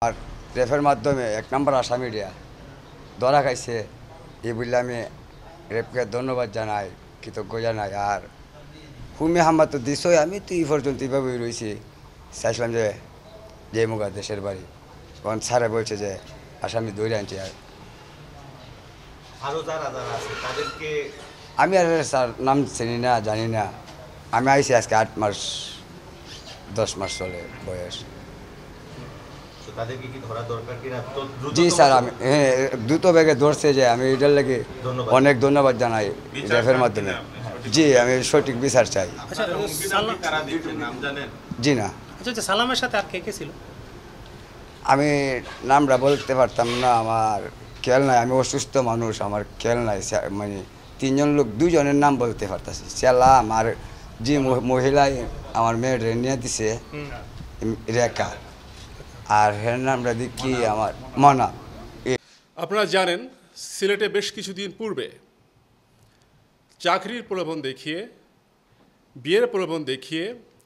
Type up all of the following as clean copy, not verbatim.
আর রেফের মাধ্যমে 1 নম্বর আসামিরা ধরা খাইছে এই বললে আমি রেফকে ধন্যবাদ জানাই, কৃতজ্ঞ জানাই। আর হুমি হাম্মা তো দিছই, আমি তো এই পর্যন্ত এইভাবেই রয়েছি। চাইছিলাম যে মুগা দেশের বাড়ি, তখন স্যারে বলছে যে আসামি ধরে আনছি। আর আরো যারা যারা আছে তাদেরকে আমি আর স্যার নাম চিনি না, জানি না। আমি আইছি আজকে 8 মাস 10 মাস চলে বয়স। তো তাদেরকে কি ধরা দরকার কিনা তো দ্রুত জি স্যার, আমি হ্যাঁ দ্রুত বেগে ধরছে যে আমি এটার লাগে ধন্যবাদ। অনেক ধন্যবাদ জানাই বিচার রেফের চান মাধ্যমে। কিনা আপনি? জি, আমি সঠিক বিচার চাই। আচ্ছা হুমকি দাম কি কারা দিচ্ছে নাম জানেন? জি না, আচ্ছা আচ্ছা, সালামের সাথে আর কে কে ছিল? আমি নামটা বলতে পারতাম না, আমার খেয়াল নাই। আমি অসুস্থ মানুষ, আমার খেয়াল নাই। মানে 3 জন লোক, 2 জনের নাম বলতে পারতেছি। সেলাম আর যে মহিলায় আমার মেয়ের নিয়ে দিছে রেখা, আর হের নামটা দেখি আমার মনা। আপনারা জানেন সিলেটে বেশ কিছুদিন পূর্বে চাকরির প্রলোভন দেখিয়ে, বিয়ের প্রলোভন দেখিয়ে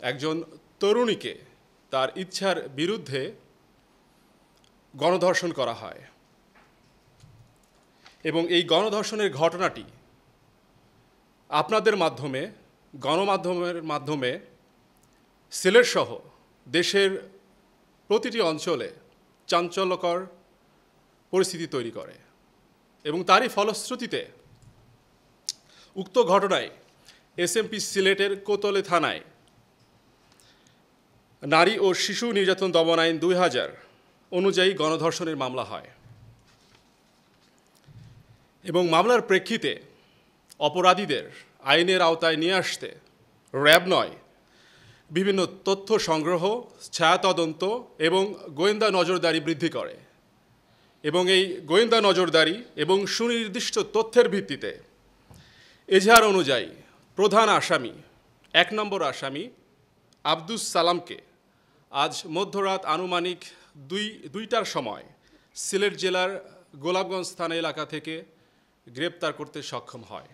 একজন তরুণীকে তার ইচ্ছার বিরুদ্ধে গণধর্ষণ করা হয় এবং এই গণধর্ষণের ঘটনাটি আপনাদের মাধ্যমে, গণমাধ্যমের মাধ্যমে সিলেট সহ দেশের প্রতিটি অঞ্চলে চাঞ্চল্যকর পরিস্থিতি তৈরি করে এবং তারই ফলশ্রুতিতে উক্ত ঘটনায় এসএমপি সিলেটের কোতলে থানায় নারী ও শিশু নির্যাতন দমন আইন 2000 অনুযায়ী গণধর্ষণের মামলা হয় এবং মামলার প্রেক্ষিতে অপরাধীদের আইনের আওতায় নিয়ে আসতে র্যাব 9 বিভিন্ন তথ্য সংগ্রহ, ছায়া তদন্ত এবং গোয়েন্দা নজরদারি বৃদ্ধি করে এবং এই গোয়েন্দা নজরদারি এবং সুনির্দিষ্ট তথ্যের ভিত্তিতে এজাহার অনুযায়ী প্রধান আসামি 1 নম্বর আসামি আব্দুস সালামকে আজ মধ্যরাত আনুমানিক 2টার সময় সিলেট জেলার গোলাপগঞ্জ থানা এলাকা থেকে গ্রেপ্তার করতে সক্ষম হয়।